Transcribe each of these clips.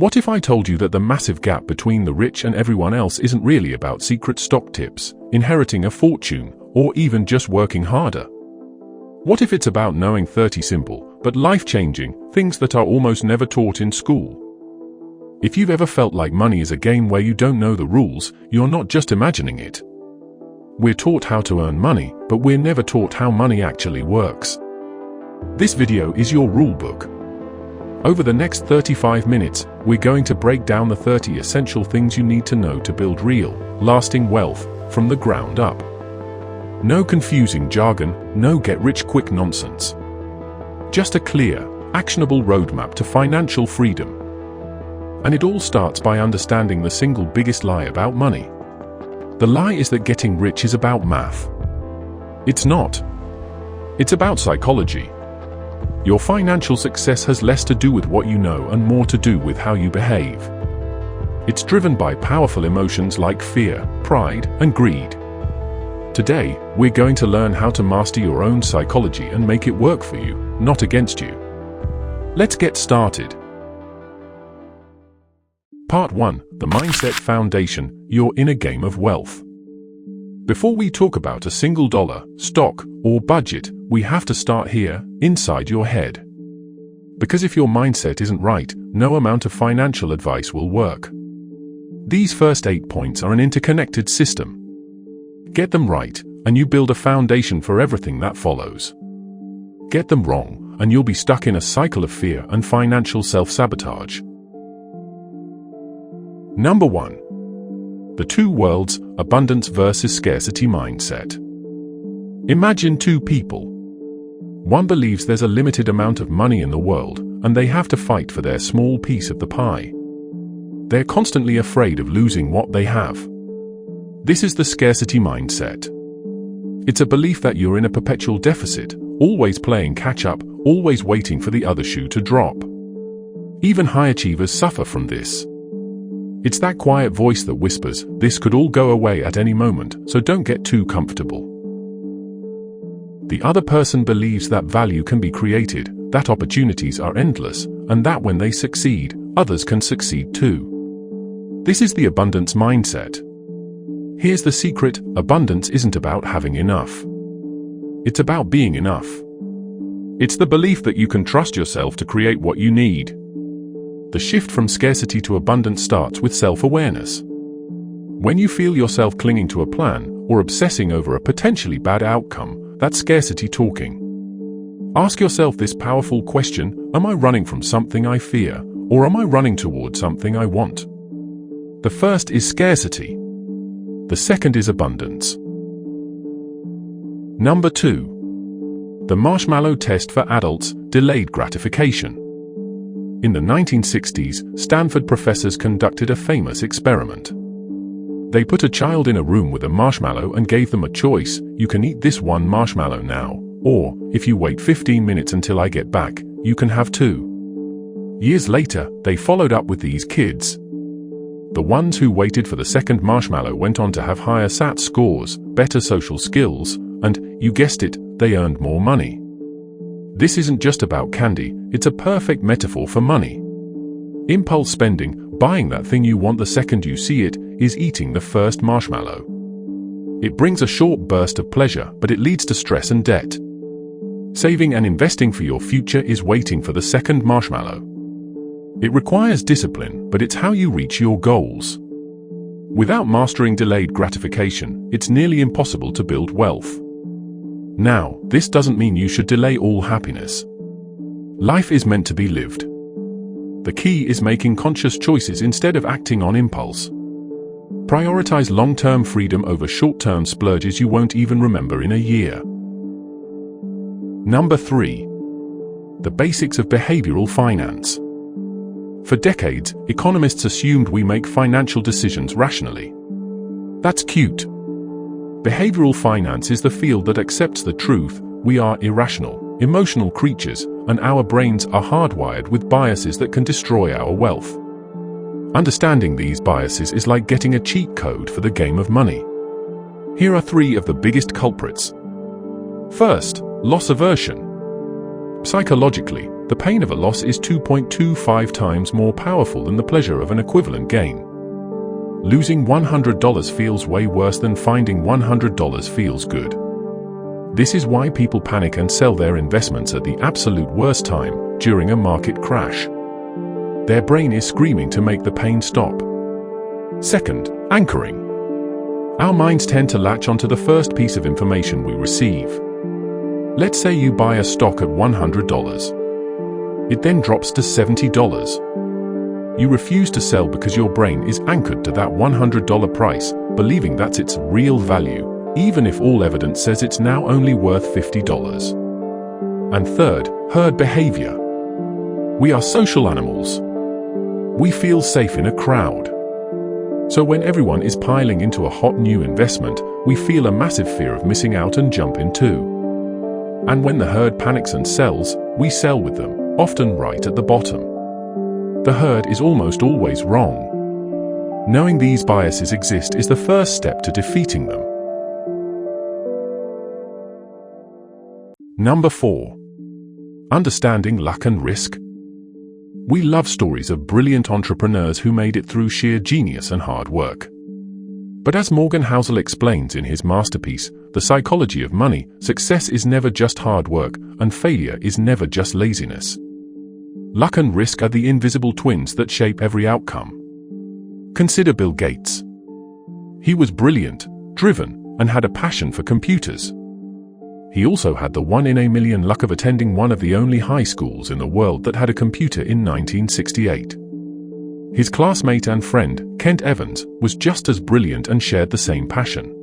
What if I told you that the massive gap between the rich and everyone else isn't really about secret stock tips, inheriting a fortune, or even just working harder? What if it's about knowing 30 simple, but life-changing, things that are almost never taught in school? If you've ever felt like money is a game where you don't know the rules, you're not just imagining it. We're taught how to earn money, but we're never taught how money actually works. This video is your rulebook. Over the next 35 minutes, we're going to break down the 30 essential things you need to know to build real, lasting wealth from the ground up. No confusing jargon, no get-rich-quick nonsense. Just a clear, actionable roadmap to financial freedom. And it all starts by understanding the single biggest lie about money. The lie is that getting rich is about math. It's not. It's about psychology. Your financial success has less to do with what you know and more to do with how you behave. It's driven by powerful emotions like fear, pride, and greed. Today, we're going to learn how to master your own psychology and make it work for you, not against you. Let's get started. Part 1. The Mindset Foundation. You're in a game of wealth. Before we talk about a single dollar, stock, or budget, we have to start here, inside your head. Because if your mindset isn't right, no amount of financial advice will work. These first 8 points are an interconnected system. Get them right, and you build a foundation for everything that follows. Get them wrong, and you'll be stuck in a cycle of fear and financial self-sabotage. Number 1. The two worlds, abundance versus scarcity mindset. Imagine two people. One believes there's a limited amount of money in the world, and they have to fight for their small piece of the pie. They're constantly afraid of losing what they have. This is the scarcity mindset. It's a belief that you're in a perpetual deficit, always playing catch-up, always waiting for the other shoe to drop. Even high achievers suffer from this. It's that quiet voice that whispers, "This could all go away at any moment, so don't get too comfortable." The other person believes that value can be created, that opportunities are endless, and that when they succeed, others can succeed too. This is the abundance mindset. Here's the secret: abundance isn't about having enough. It's about being enough. It's the belief that you can trust yourself to create what you need. The shift from scarcity to abundance starts with self-awareness. When you feel yourself clinging to a plan or obsessing over a potentially bad outcome, that's scarcity talking. Ask yourself this powerful question: am I running from something I fear, or am I running toward something I want? The first is scarcity. The second is abundance. Number 2. The marshmallow test for adults, delayed gratification. In the 1960s, Stanford professors conducted a famous experiment. They put a child in a room with a marshmallow and gave them a choice: you can eat this one marshmallow now, or, if you wait 15 minutes until I get back, you can have 2. Years later, they followed up with these kids. The ones who waited for the second marshmallow went on to have higher SAT scores, better social skills, and, you guessed it, they earned more money. This isn't just about candy, it's a perfect metaphor for money. Impulse spending, buying that thing you want the second you see it, is eating the first marshmallow. It brings a short burst of pleasure, but it leads to stress and debt. Saving and investing for your future is waiting for the second marshmallow. It requires discipline, but it's how you reach your goals. Without mastering delayed gratification, it's nearly impossible to build wealth. Now, this doesn't mean you should delay all happiness. Life is meant to be lived. The key is making conscious choices instead of acting on impulse. Prioritize long-term freedom over short-term splurges you won't even remember in a year. Number 3. The basics of behavioral finance. For decades, economists assumed we make financial decisions rationally. That's cute. Behavioral finance is the field that accepts the truth: we are irrational, emotional creatures, and our brains are hardwired with biases that can destroy our wealth. Understanding these biases is like getting a cheat code for the game of money. Here are 3 of the biggest culprits. First, loss aversion. Psychologically, the pain of a loss is 2.25 times more powerful than the pleasure of an equivalent gain. Losing $100 feels way worse than finding $100 feels good. This is why people panic and sell their investments at the absolute worst time, during a market crash. Their brain is screaming to make the pain stop. Second, anchoring. Our minds tend to latch onto the first piece of information we receive. Let's say you buy a stock at $100. It then drops to $70. You refuse to sell because your brain is anchored to that $100 price, believing that's its real value, even if all evidence says it's now only worth $50. And third, herd behavior. We are social animals. We feel safe in a crowd. So when everyone is piling into a hot new investment, we feel a massive fear of missing out and jump in too. And when the herd panics and sells, we sell with them, often right at the bottom. The herd is almost always wrong. Knowing these biases exist is the first step to defeating them. Number 4. Understanding luck and risk. We love stories of brilliant entrepreneurs who made it through sheer genius and hard work. But as Morgan Housel explains in his masterpiece, The Psychology of Money, success is never just hard work, and failure is never just laziness. Luck and risk are the invisible twins that shape every outcome. Consider Bill Gates. He was brilliant, driven, and had a passion for computers. He also had the 1 in a million luck of attending one of the only high schools in the world that had a computer in 1968. His classmate and friend, Kent Evans, was just as brilliant and shared the same passion.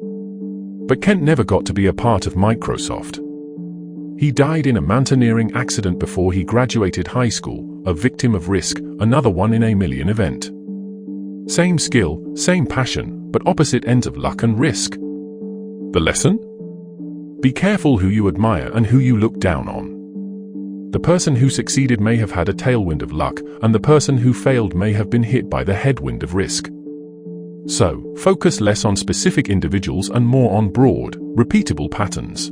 But Kent never got to be a part of Microsoft. He died in a mountaineering accident before he graduated high school, a victim of risk, another 1 in a million event. Same skill, same passion, but opposite ends of luck and risk. The lesson? Be careful who you admire and who you look down on. The person who succeeded may have had a tailwind of luck, and the person who failed may have been hit by the headwind of risk. So, focus less on specific individuals and more on broad, repeatable patterns.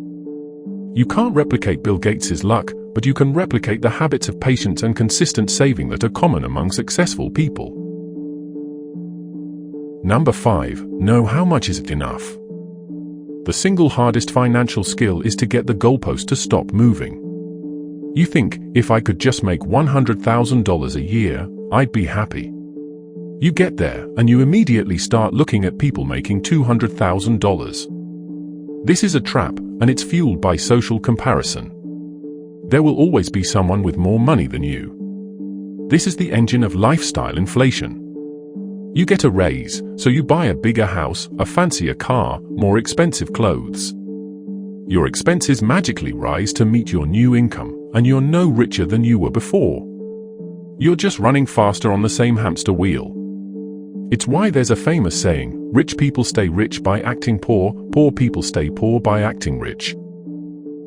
You can't replicate Bill Gates's luck, but you can replicate the habits of patience and consistent saving that are common among successful people. Number 5. Know how much is enough. The single hardest financial skill is to get the goalpost to stop moving. You think, if I could just make $100,000 a year, I'd be happy. You get there, and you immediately start looking at people making $200,000. This is a trap, and it's fueled by social comparison. There will always be someone with more money than you. This is the engine of lifestyle inflation. You get a raise, so you buy a bigger house, a fancier car, more expensive clothes. Your expenses magically rise to meet your new income, and you're no richer than you were before. You're just running faster on the same hamster wheel. It's why there's a famous saying, rich people stay rich by acting poor, poor people stay poor by acting rich.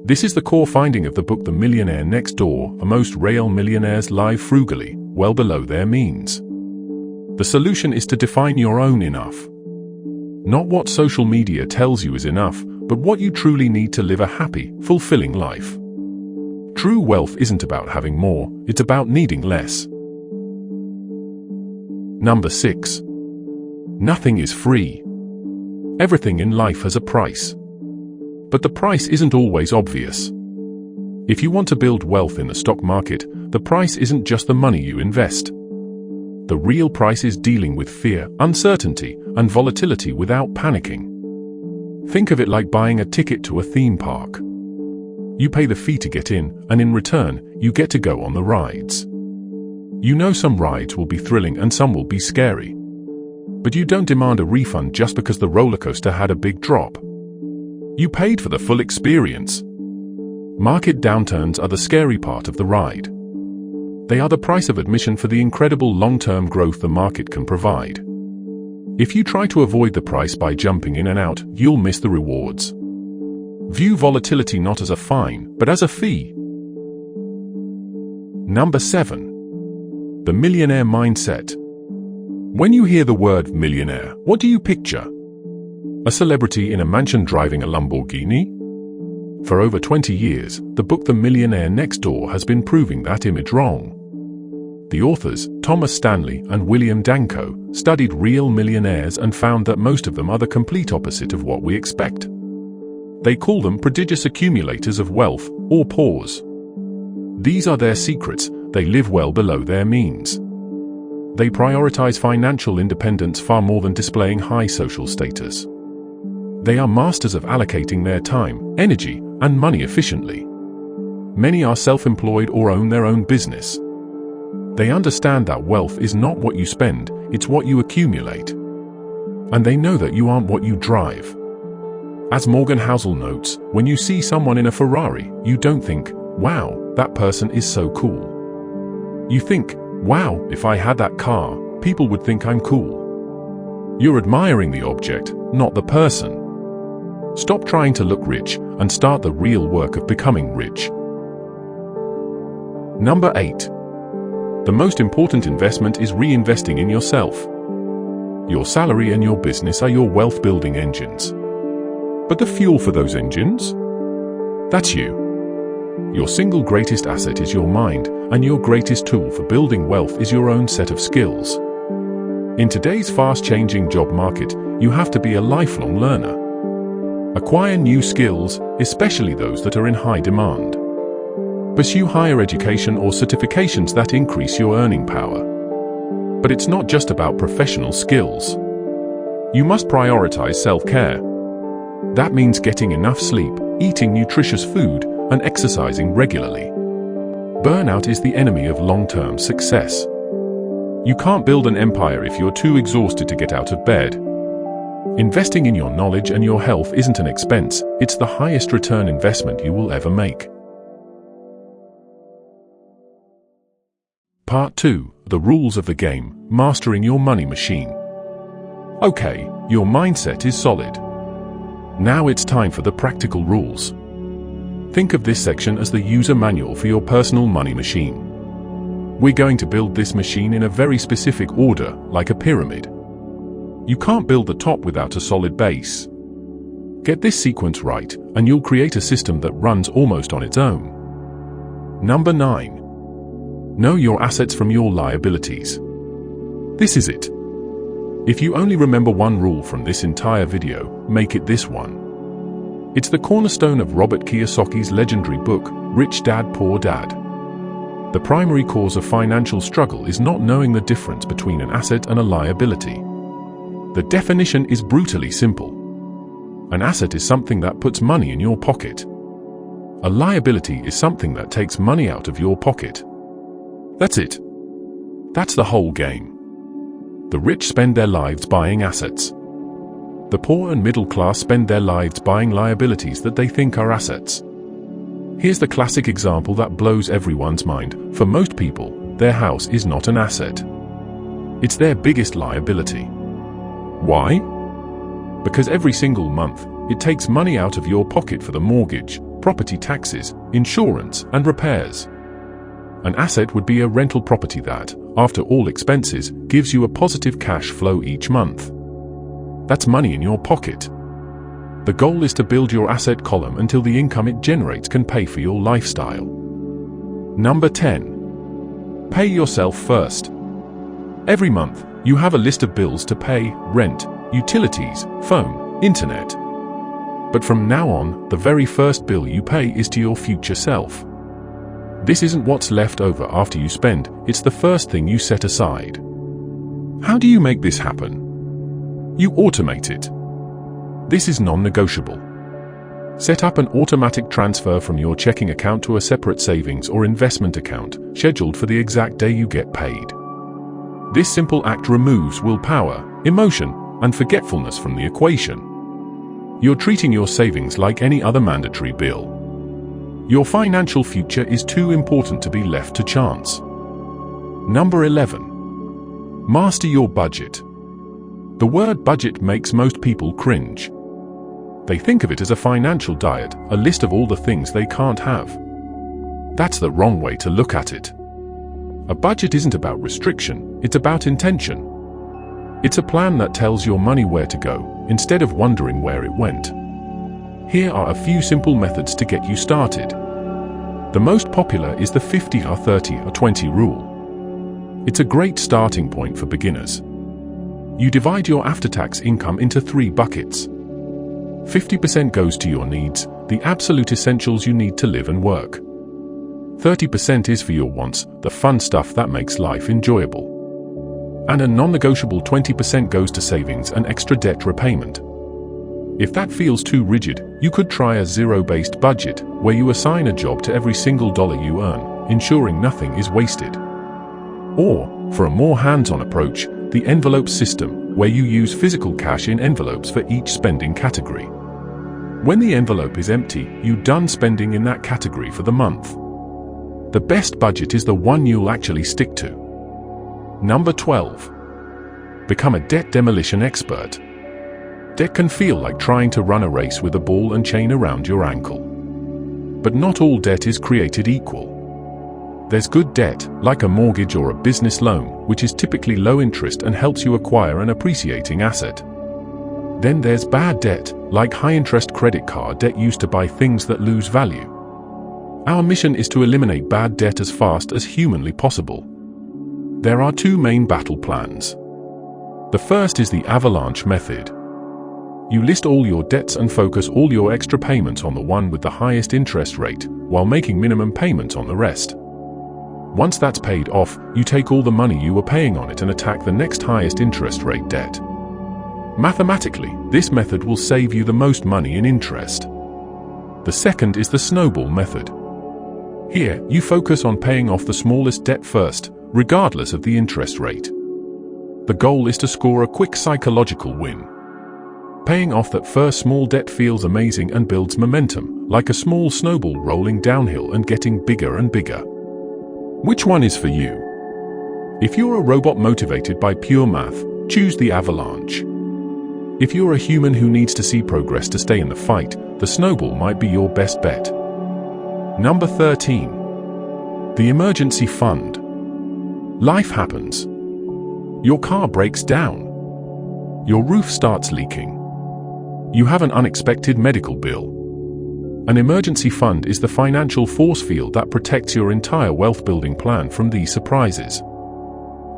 This is the core finding of the book The Millionaire Next Door. Most real millionaires live frugally, well below their means. The solution is to define your own enough. Not what social media tells you is enough, but what you truly need to live a happy, fulfilling life. True wealth isn't about having more, it's about needing less. Number 6. Nothing is free. Everything in life has a price. But the price isn't always obvious. If you want to build wealth in the stock market, the price isn't just the money you invest. The real price is dealing with fear, uncertainty, and volatility without panicking. Think of it like buying a ticket to a theme park. You pay the fee to get in, and in return, you get to go on the rides. You know some rides will be thrilling and some will be scary. But you don't demand a refund just because the roller coaster had a big drop. You paid for the full experience. Market downturns are the scary part of the ride. They are the price of admission for the incredible long-term growth the market can provide. If you try to avoid the price by jumping in and out, you'll miss the rewards. View volatility not as a fine, but as a fee. Number 7. The millionaire mindset. When you hear the word millionaire, what do you picture? A celebrity in a mansion driving a Lamborghini? For over 20 years, the book The Millionaire Next Door has been proving that image wrong. The authors, Thomas Stanley and William Danko, studied real millionaires and found that most of them are the complete opposite of what we expect. They call them prodigious accumulators of wealth, or pores. These are their secrets: they live well below their means. They prioritize financial independence far more than displaying high social status. They are masters of allocating their time, energy, and money efficiently. Many are self-employed or own their own business. They understand that wealth is not what you spend, it's what you accumulate. And they know that you aren't what you drive. As Morgan Housel notes, when you see someone in a Ferrari, you don't think, "Wow, that person is so cool." You think, "Wow, if I had that car, people would think I'm cool." You're admiring the object, not the person. Stop trying to look rich and start the real work of becoming rich. Number 8. The most important investment is reinvesting in yourself. Your salary and your business are your wealth-building engines. But the fuel for those engines? That's you. Your single greatest asset is your mind, and your greatest tool for building wealth is your own set of skills. In today's fast-changing job market, you have to be a lifelong learner. Acquire new skills, especially those that are in high demand. Pursue higher education or certifications that increase your earning power. But it's not just about professional skills. You must prioritize self-care. That means getting enough sleep, eating nutritious food, and exercising regularly. Burnout is the enemy of long-term success. You can't build an empire if you're too exhausted to get out of bed. Investing in your knowledge and your health isn't an expense, it's the highest return investment you will ever make. Part 2. The rules of the game, mastering your money machine. Okay, your mindset is solid. Now it's time for the practical rules. Think of this section as the user manual for your personal money machine. We're going to build this machine in a very specific order, like a pyramid. You can't build the top without a solid base. Get this sequence right, and you'll create a system that runs almost on its own. Number 9. Know your assets from your liabilities. This is it. If you only remember one rule from this entire video, make it this one. It's the cornerstone of Robert Kiyosaki's legendary book, Rich Dad, Poor Dad. The primary cause of financial struggle is not knowing the difference between an asset and a liability. The definition is brutally simple. An asset is something that puts money in your pocket. A liability is something that takes money out of your pocket. That's it. That's the whole game. The rich spend their lives buying assets. The poor and middle class spend their lives buying liabilities that they think are assets. Here's the classic example that blows everyone's mind. For most people, their house is not an asset. It's their biggest liability. Why? Because every single month, it takes money out of your pocket for the mortgage, property taxes, insurance, and repairs. An asset would be a rental property that, after all expenses, gives you a positive cash flow each month. That's money in your pocket. The goal is to build your asset column until the income it generates can pay for your lifestyle. Number 10. Pay yourself first. Every month, you have a list of bills to pay: rent, utilities, phone, internet. But from now on, the very first bill you pay is to your future self. This isn't what's left over after you spend, it's the first thing you set aside. How do you make this happen? You automate it. This is non-negotiable. Set up an automatic transfer from your checking account to a separate savings or investment account, scheduled for the exact day you get paid. This simple act removes willpower, emotion, and forgetfulness from the equation. You're treating your savings like any other mandatory bill. Your financial future is too important to be left to chance. Number 11. Master your budget. The word budget makes most people cringe. They think of it as a financial diet, a list of all the things they can't have. That's the wrong way to look at it. A budget isn't about restriction, it's about intention. It's a plan that tells your money where to go, instead of wondering where it went. Here are a few simple methods to get you started. The most popular is the 50 or 30 or 20 rule. It's a great starting point for beginners. You divide your after-tax income into 3 buckets. 50% goes to your needs, the absolute essentials you need to live and work. 30% is for your wants, the fun stuff that makes life enjoyable. And a non-negotiable 20% goes to savings and extra debt repayment. If that feels too rigid, you could try a zero-based budget, where you assign a job to every single dollar you earn, ensuring nothing is wasted. Or, for a more hands-on approach, the envelope system, where you use physical cash in envelopes for each spending category. When the envelope is empty, you're done spending in that category for the month. The best budget is the one you'll actually stick to. Number 12. Become a debt demolition expert. Debt can feel like trying to run a race with a ball and chain around your ankle. But not all debt is created equal. There's good debt, like a mortgage or a business loan, which is typically low interest and helps you acquire an appreciating asset. Then there's bad debt, like high-interest credit card debt used to buy things that lose value. Our mission is to eliminate bad debt as fast as humanly possible. There are 2 main battle plans. The first is the avalanche method. You list all your debts and focus all your extra payments on the one with the highest interest rate, while making minimum payments on the rest. Once that's paid off, you take all the money you were paying on it and attack the next highest interest rate debt. Mathematically, this method will save you the most money in interest. The second is the snowball method. Here, you focus on paying off the smallest debt first, regardless of the interest rate. The goal is to score a quick psychological win. Paying off that first small debt feels amazing and builds momentum, like a small snowball rolling downhill and getting bigger and bigger. Which one is for you? If you're a robot motivated by pure math, choose the avalanche. If you're a human who needs to see progress to stay in the fight, the snowball might be your best bet. Number 13. The emergency fund. Life happens. Your car breaks down. Your roof starts leaking. You have an unexpected medical bill. An emergency fund is the financial force field that protects your entire wealth-building plan from these surprises.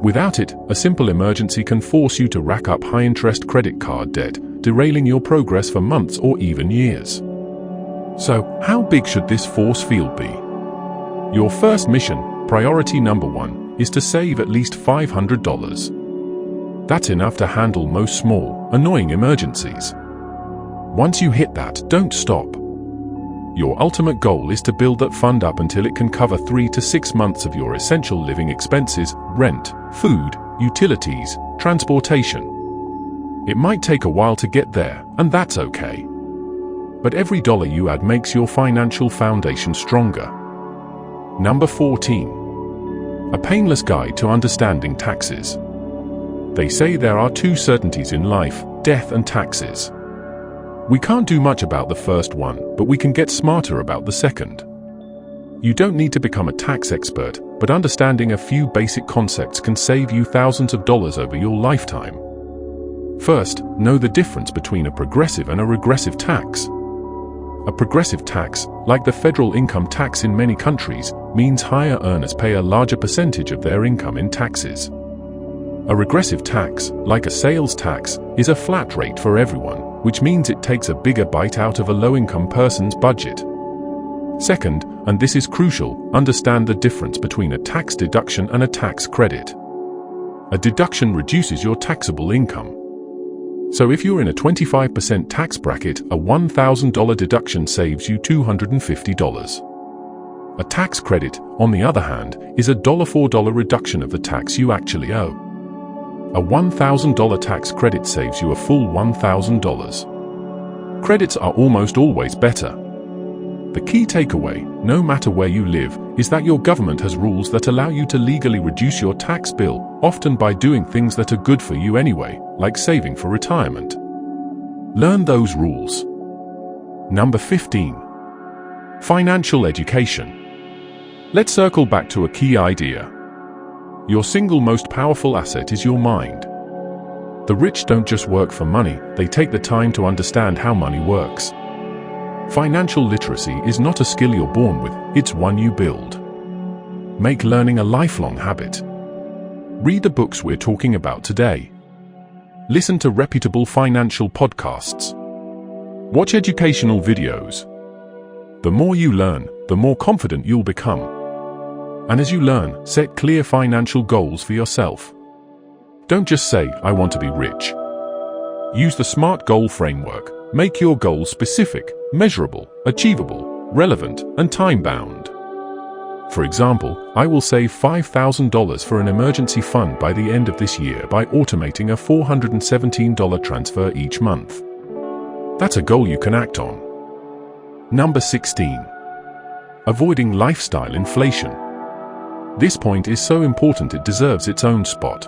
Without it, a simple emergency can force you to rack up high-interest credit card debt, derailing your progress for months or even years. So, how big should this force field be? Your first mission, priority number 1, is to save at least $500. That's enough to handle most small, annoying emergencies. Once you hit that, don't stop. Your ultimate goal is to build that fund up until it can cover 3 to 6 months of your essential living expenses, rent, food, utilities, transportation. It might take a while to get there, and that's okay. But every dollar you add makes your financial foundation stronger. Number 14. A painless guide to understanding taxes. They say there are 2 certainties in life, death and taxes. We can't do much about the first one, but we can get smarter about the second. You don't need to become a tax expert, but understanding a few basic concepts can save you thousands of dollars over your lifetime. First, know the difference between a progressive and a regressive tax. A progressive tax, like the federal income tax in many countries, means higher earners pay a larger percentage of their income in taxes. A regressive tax, like a sales tax, is a flat rate for everyone, which means it takes a bigger bite out of a low-income person's budget. Second, and this is crucial, understand the difference between a tax deduction and a tax credit. A deduction reduces your taxable income. So if you're in a 25% tax bracket, a $1,000 deduction saves you $250. A tax credit, on the other hand, is a $4 reduction of the tax you actually owe. A $1,000 tax credit saves you a full $1,000. Credits are almost always better. The key takeaway, no matter where you live, is that your government has rules that allow you to legally reduce your tax bill, often by doing things that are good for you anyway, like saving for retirement. Learn those rules. Number 15. Financial education. Let's circle back to a key idea. Your single most powerful asset is your mind. The rich don't just work for money, they take the time to understand how money works. Financial literacy is not a skill you're born with, it's one you build. Make learning a lifelong habit. Read the books we're talking about today. Listen to reputable financial podcasts. Watch educational videos. The more you learn, the more confident you'll become. And as you learn, set clear financial goals for yourself. Don't just say, "I want to be rich." Use the SMART goal framework. Make your goals specific, measurable, achievable, relevant, and time-bound. For example, I will save $5,000 for an emergency fund by the end of this year by automating a $417 transfer each month. That's a goal you can act on. Number 16. Avoiding lifestyle inflation. This point is so important it deserves its own spot.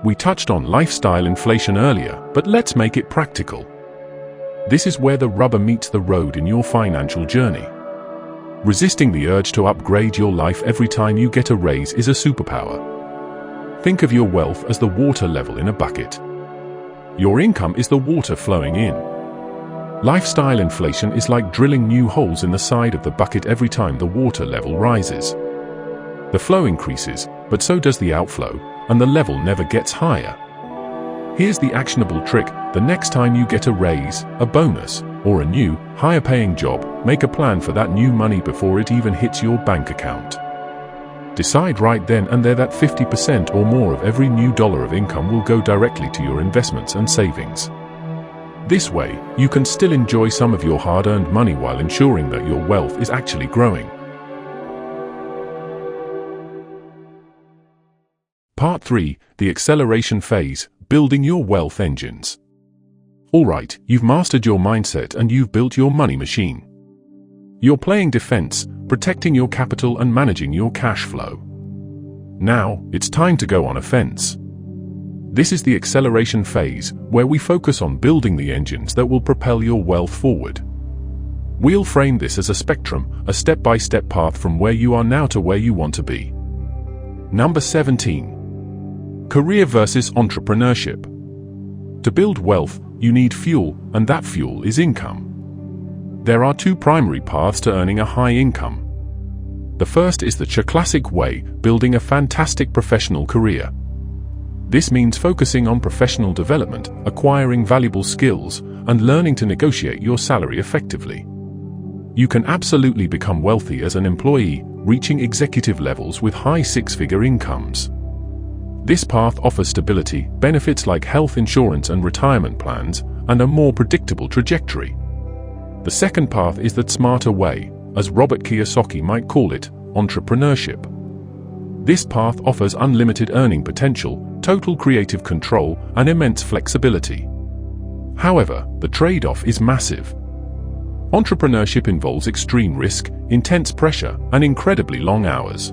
We touched on lifestyle inflation earlier, but let's make it practical. This is where the rubber meets the road in your financial journey. Resisting the urge to upgrade your life every time you get a raise is a superpower. Think of your wealth as the water level in a bucket. Your income is the water flowing in. Lifestyle inflation is like drilling new holes in the side of the bucket every time the water level rises. The flow increases, but so does the outflow, and the level never gets higher. Here's the actionable trick. The next time you get a raise, a bonus, or a new, higher-paying job, make a plan for that new money before it even hits your bank account. Decide right then and there that 50% or more of every new dollar of income will go directly to your investments and savings. This way, you can still enjoy some of your hard-earned money while ensuring that your wealth is actually growing. Part 3. The acceleration phase. Building your wealth engines. Alright, you've mastered your mindset and you've built your money machine. You're playing defense, protecting your capital and managing your cash flow. Now, it's time to go on offense. This is the acceleration phase, where we focus on building the engines that will propel your wealth forward. We'll frame this as a spectrum, a step-by-step path from where you are now to where you want to be. Number 17. Career versus entrepreneurship. To build wealth, you need fuel, and that fuel is income. There are two primary paths to earning a high income. The first is the classic way, building a fantastic professional career. This means focusing on professional development, acquiring valuable skills, and learning to negotiate your salary effectively. You can absolutely become wealthy as an employee, reaching executive levels with high six-figure incomes. This path offers stability, benefits like health insurance and retirement plans, and a more predictable trajectory. The second path is the smarter way, as Robert Kiyosaki might call it, entrepreneurship. This path offers unlimited earning potential, total creative control, and immense flexibility. However, the trade-off is massive. Entrepreneurship involves extreme risk, intense pressure, and incredibly long hours.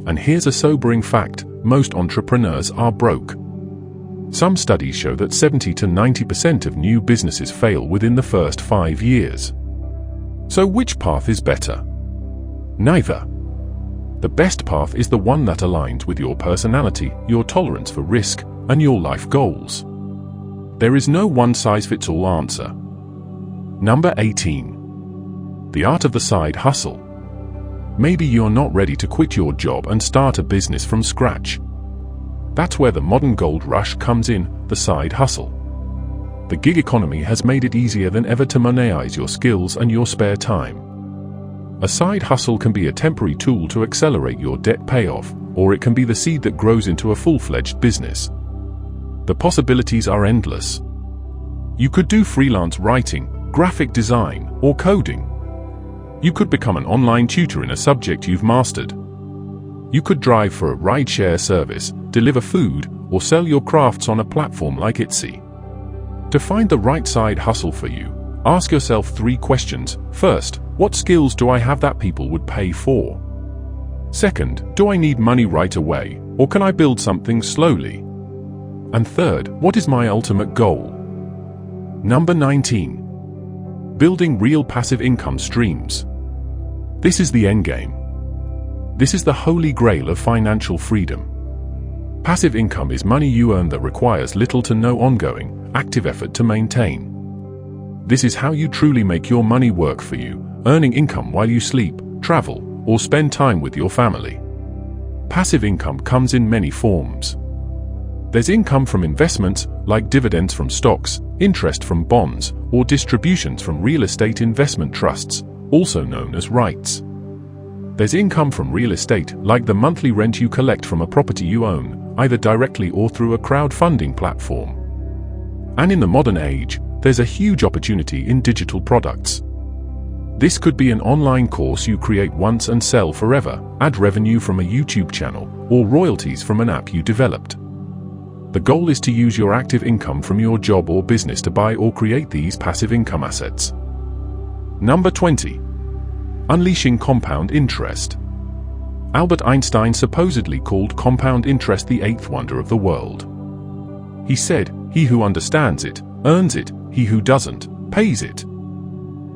And here's a sobering fact: most entrepreneurs are broke. Some studies show that 70 to 90% of new businesses fail within the first 5 years. So which path is better? Neither. The best path is the one that aligns with your personality, your tolerance for risk, and your life goals. There is no one-size-fits-all answer. Number 18. The art of the side hustle. Maybe you're not ready to quit your job and start a business from scratch. That's where the modern gold rush comes in, the side hustle. The gig economy has made it easier than ever to monetize your skills and your spare time. A side hustle can be a temporary tool to accelerate your debt payoff, or it can be the seed that grows into a full-fledged business. The possibilities are endless. You could do freelance writing, graphic design, or coding. You could become an online tutor in a subject you've mastered. You could drive for a ride-share service, deliver food, or sell your crafts on a platform like Etsy. To find the right side hustle for you, ask yourself 3 questions. First, what skills do I have that people would pay for? Second, do I need money right away, or can I build something slowly? And third, what is my ultimate goal? Number 19. Building real passive income streams. This is the endgame. This is the holy grail of financial freedom. Passive income is money you earn that requires little to no ongoing, active effort to maintain. This is how you truly make your money work for you, earning income while you sleep, travel, or spend time with your family. Passive income comes in many forms. There's income from investments, like dividends from stocks, interest from bonds, or distributions from real estate investment trusts, also known as REITs. There's income from real estate, like the monthly rent you collect from a property you own, either directly or through a crowdfunding platform. And in the modern age, there's a huge opportunity in digital products. This could be an online course you create once and sell forever, ad revenue from a YouTube channel, or royalties from an app you developed. The goal is to use your active income from your job or business to buy or create these passive income assets. Number 20. Unleashing compound interest. Albert Einstein supposedly called compound interest the eighth wonder of the world. He said, "He who understands it, earns it, he who doesn't, pays it."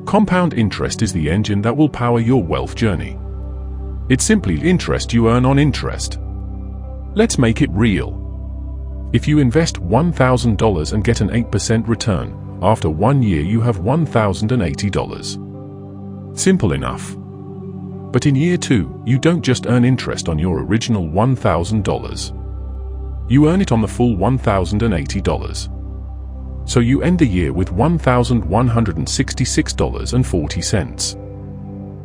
Compound interest is the engine that will power your wealth journey. It's simply interest you earn on interest. Let's make it real. If you invest $1,000 and get an 8% return, after 1 year you have $1,080. Simple enough. But in year 2, you don't just earn interest on your original $1,000. You earn it on the full $1,080. So you end the year with $1,166.40.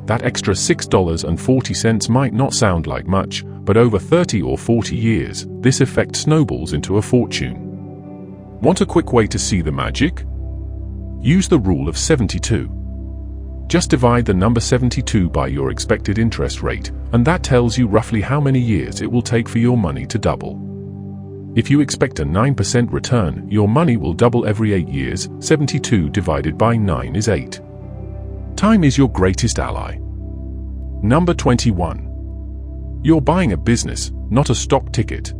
That extra $6.40 might not sound like much, but over 30 or 40 years, this effect snowballs into a fortune. Want a quick way to see the magic? Use the rule of 72. Just divide the number 72 by your expected interest rate, and that tells you roughly how many years it will take for your money to double. If you expect a 9% return, your money will double every 8 years. 72 divided by 9 is 8. Time is your greatest ally. Number 21. You're buying a business, not a stock ticket.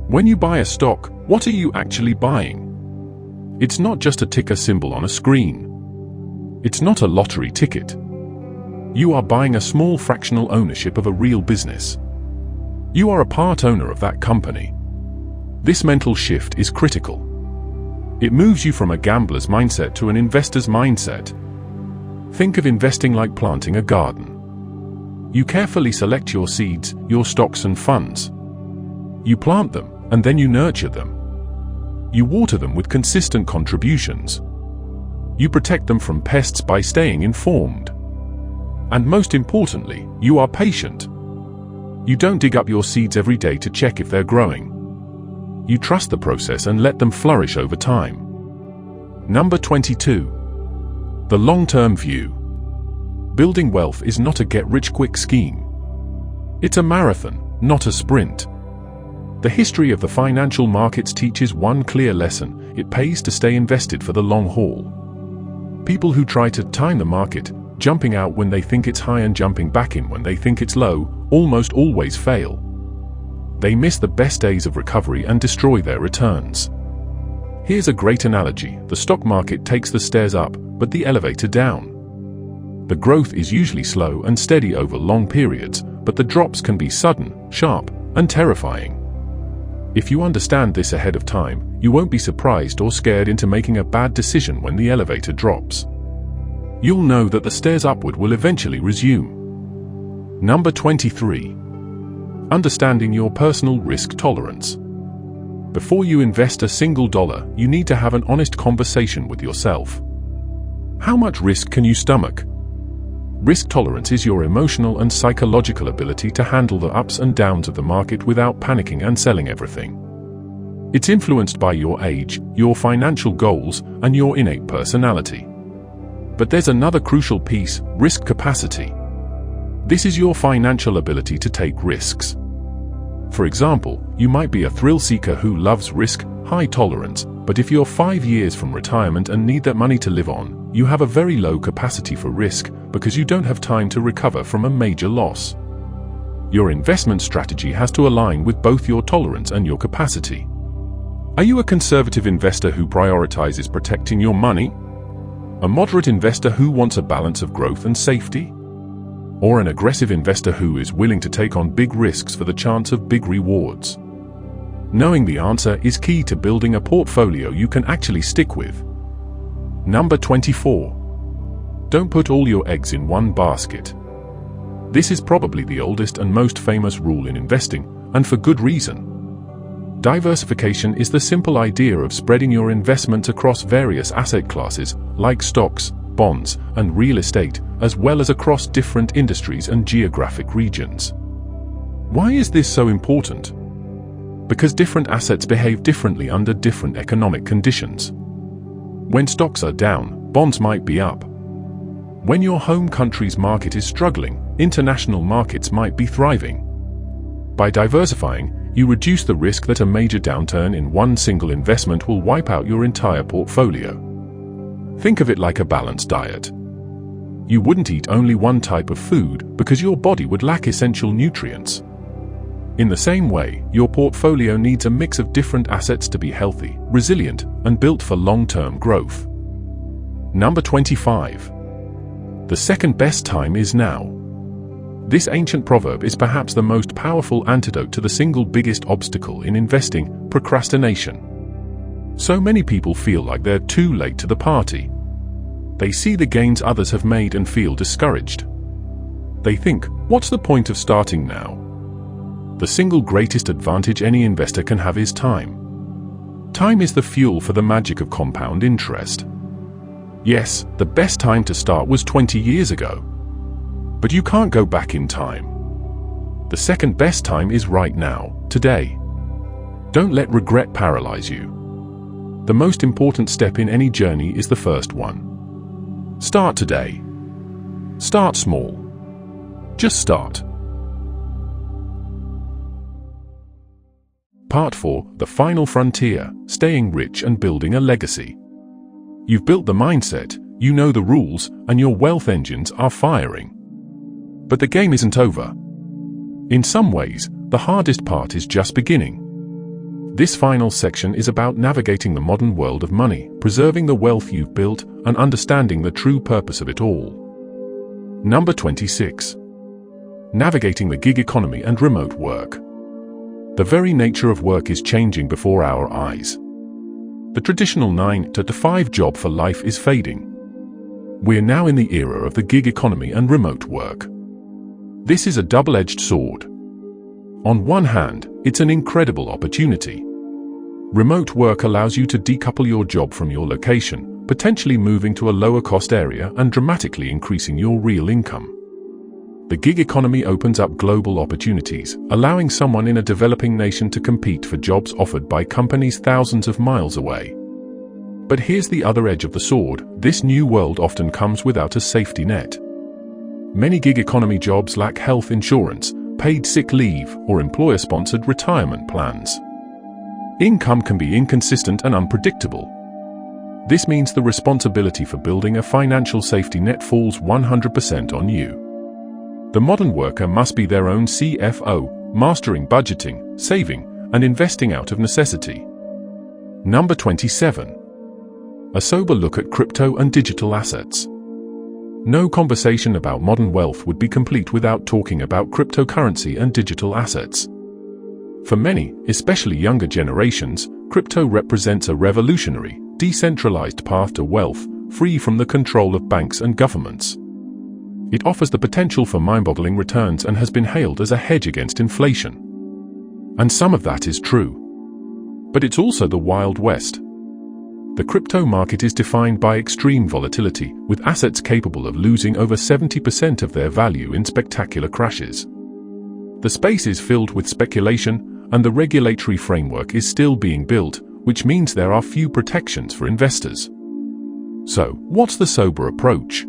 When you buy a stock, what are you actually buying? It's not just a ticker symbol on a screen. It's not a lottery ticket. You are buying a small fractional ownership of a real business. You are a part owner of that company. This mental shift is critical. It moves you from a gambler's mindset to an investor's mindset. Think of investing like planting a garden. You carefully select your seeds, your stocks and funds. You plant them, and then you nurture them. You water them with consistent contributions. You protect them from pests by staying informed. And most importantly, you are patient. You don't dig up your seeds every day to check if they're growing. You trust the process and let them flourish over time. Number 22. The long-term view. Building wealth is not a get-rich-quick scheme. It's a marathon, not a sprint. The history of the financial markets teaches one clear lesson: it pays to stay invested for the long haul. People who try to time the market, jumping out when they think it's high and jumping back in when they think it's low, almost always fail. They miss the best days of recovery and destroy their returns. Here's a great analogy: the stock market takes the stairs up, but the elevator down. The growth is usually slow and steady over long periods, but the drops can be sudden, sharp, and terrifying. If you understand this ahead of time, you won't be surprised or scared into making a bad decision when the elevator drops. You'll know that the stairs upward will eventually resume. Number 23. Understanding your personal risk tolerance. Before you invest a single dollar, you need to have an honest conversation with yourself. How much risk can you stomach? Risk tolerance is your emotional and psychological ability to handle the ups and downs of the market without panicking and selling everything. It's influenced by your age, your financial goals, and your innate personality. But there's another crucial piece: risk capacity. This is your financial ability to take risks. For example, you might be a thrill seeker who loves risk, high tolerance, but if you're 5 years from retirement and need that money to live on, you have a very low capacity for risk because you don't have time to recover from a major loss. Your investment strategy has to align with both your tolerance and your capacity. Are you a conservative investor who prioritizes protecting your money? A moderate investor who wants a balance of growth and safety? Or an aggressive investor who is willing to take on big risks for the chance of big rewards? Knowing the answer is key to building a portfolio you can actually stick with. Number 24. Don't put all your eggs in one basket. This is probably the oldest and most famous rule in investing, and for good reason. Diversification is the simple idea of spreading your investments across various asset classes, like stocks, bonds, and real estate, as well as across different industries and geographic regions. Why is this so important? Because different assets behave differently under different economic conditions. When stocks are down, bonds might be up. When your home country's market is struggling, international markets might be thriving. By diversifying, you reduce the risk that a major downturn in one single investment will wipe out your entire portfolio. Think of it like a balanced diet. You wouldn't eat only one type of food because your body would lack essential nutrients. In the same way, your portfolio needs a mix of different assets to be healthy, resilient, and built for long-term growth. Number 25. The second best time is now. This ancient proverb is perhaps the most powerful antidote to the single biggest obstacle in investing: procrastination. So many people feel like they're too late to the party. They see the gains others have made and feel discouraged. They think, what's the point of starting now? The single greatest advantage any investor can have is time. Time is the fuel for the magic of compound interest. Yes, the best time to start was 20 years ago. But you can't go back in time. The second best time is right now, today. Don't let regret paralyze you. The most important step in any journey is the first one. Start today. Start small. Just start. Part 4, The Final Frontier, Staying Rich and Building a Legacy. You've built the mindset, you know the rules, and your wealth engines are firing. But the game isn't over. In some ways, the hardest part is just beginning. This final section is about navigating the modern world of money, preserving the wealth you've built, and understanding the true purpose of it all. Number 26. Navigating the gig economy and remote work. The very nature of work is changing before our eyes. The traditional 9-to-5 job for life is fading. We're now in the era of the gig economy and remote work. This is a double-edged sword. On one hand, it's an incredible opportunity. Remote work allows you to decouple your job from your location, potentially moving to a lower-cost area and dramatically increasing your real income. The gig economy opens up global opportunities, allowing someone in a developing nation to compete for jobs offered by companies thousands of miles away. But here's the other edge of the sword: this new world often comes without a safety net. Many gig economy jobs lack health insurance, paid sick leave, or employer-sponsored retirement plans. Income can be inconsistent and unpredictable. This means the responsibility for building a financial safety net falls 100% on you. The modern worker must be their own CFO, mastering budgeting, saving, and investing out of necessity. Number 27. A sober look at crypto and digital assets. No conversation about modern wealth would be complete without talking about cryptocurrency and digital assets. For many, especially younger generations, crypto represents a revolutionary, decentralized path to wealth, free from the control of banks and governments. It offers the potential for mind-boggling returns and has been hailed as a hedge against inflation. And some of that is true. But it's also the Wild West. The crypto market is defined by extreme volatility, with assets capable of losing over 70% of their value in spectacular crashes. The space is filled with speculation, and the regulatory framework is still being built, which means there are few protections for investors. So, what's the sober approach?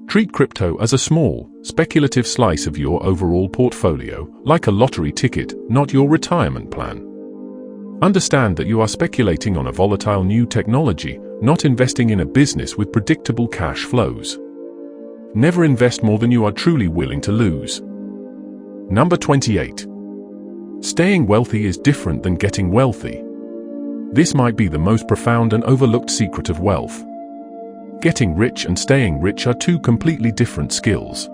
Treat crypto as a small, speculative slice of your overall portfolio, like a lottery ticket, not your retirement plan. Understand that you are speculating on a volatile new technology, not investing in a business with predictable cash flows. Never invest more than you are truly willing to lose. Number 28. Staying wealthy is different than getting wealthy. This might be the most profound and overlooked secret of wealth. Getting rich and staying rich are two completely different skills.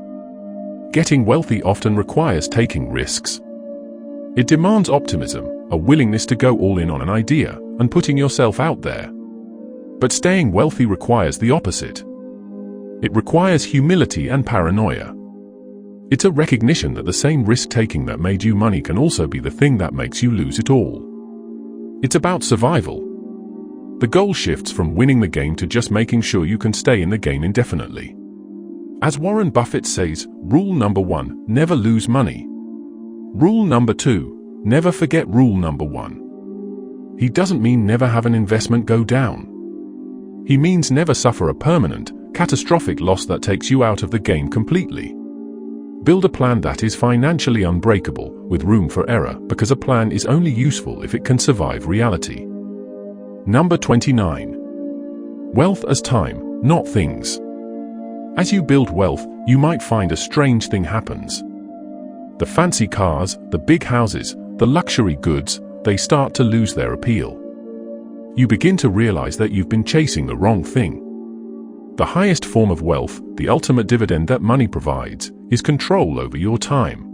Getting wealthy often requires taking risks. It demands optimism, a willingness to go all in on an idea, and putting yourself out there. But staying wealthy requires the opposite. It requires humility and paranoia. It's a recognition that the same risk-taking that made you money can also be the thing that makes you lose it all. It's about survival. The goal shifts from winning the game to just making sure you can stay in the game indefinitely. As Warren Buffett says, rule number 1, never lose money. Rule number 2, never forget rule number 1. He doesn't mean never have an investment go down. He means never suffer a permanent, catastrophic loss that takes you out of the game completely. Build a plan that is financially unbreakable, with room for error, because a plan is only useful if it can survive reality. Number 29. Wealth as time, not things. As you build wealth, you might find a strange thing happens. The fancy cars, the big houses, the luxury goods, they start to lose their appeal. You begin to realize that you've been chasing the wrong thing. The highest form of wealth, the ultimate dividend that money provides, is control over your time.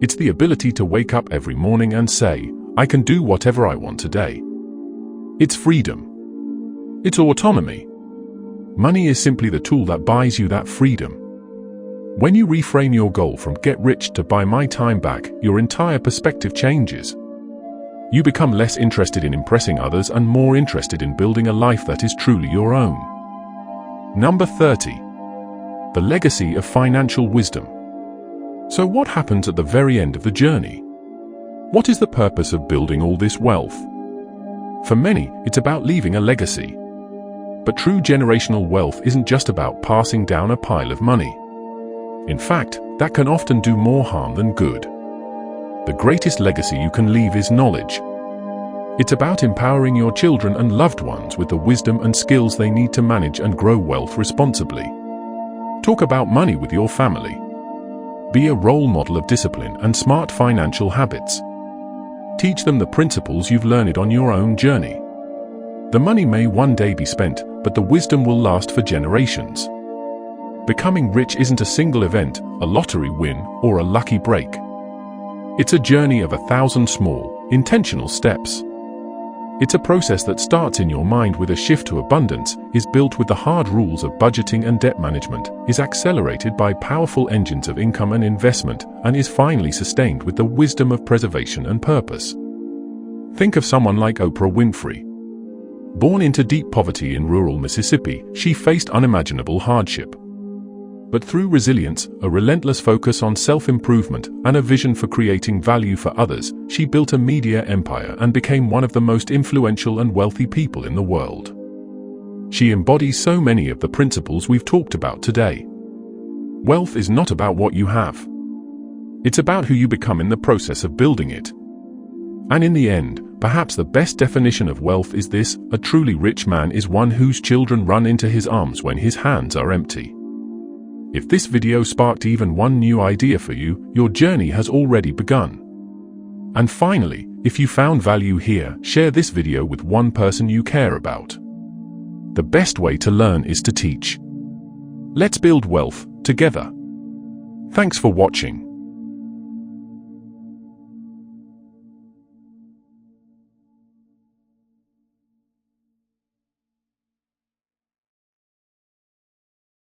It's the ability to wake up every morning and say, I can do whatever I want today. It's freedom. It's autonomy. Money is simply the tool that buys you that freedom. When you reframe your goal from get rich to buy my time back, your entire perspective changes. You become less interested in impressing others and more interested in building a life that is truly your own. Number 30. The legacy of financial wisdom. So what happens at the very end of the journey? What is the purpose of building all this wealth? For many, it's about leaving a legacy. But true generational wealth isn't just about passing down a pile of money. In fact, that can often do more harm than good. The greatest legacy you can leave is knowledge. It's about empowering your children and loved ones with the wisdom and skills they need to manage and grow wealth responsibly. Talk about money with your family. Be a role model of discipline and smart financial habits. Teach them the principles you've learned on your own journey. The money may one day be spent, but the wisdom will last for generations. Becoming rich isn't a single event, a lottery win, or a lucky break. It's a journey of 1,000 small, intentional steps. It's a process that starts in your mind with a shift to abundance, is built with the hard rules of budgeting and debt management, is accelerated by powerful engines of income and investment, and is finally sustained with the wisdom of preservation and purpose. Think of someone like Oprah Winfrey. Born into deep poverty in rural Mississippi, she faced unimaginable hardship. But through resilience, a relentless focus on self-improvement, and a vision for creating value for others, she built a media empire and became one of the most influential and wealthy people in the world. She embodies so many of the principles we've talked about today. Wealth is not about what you have. It's about who you become in the process of building it. And in the end, perhaps the best definition of wealth is this: a truly rich man is one whose children run into his arms when his hands are empty. If this video sparked even one new idea for you, your journey has already begun. And finally, if you found value here, share this video with one person you care about. The best way to learn is to teach. Let's build wealth together. Thanks for watching.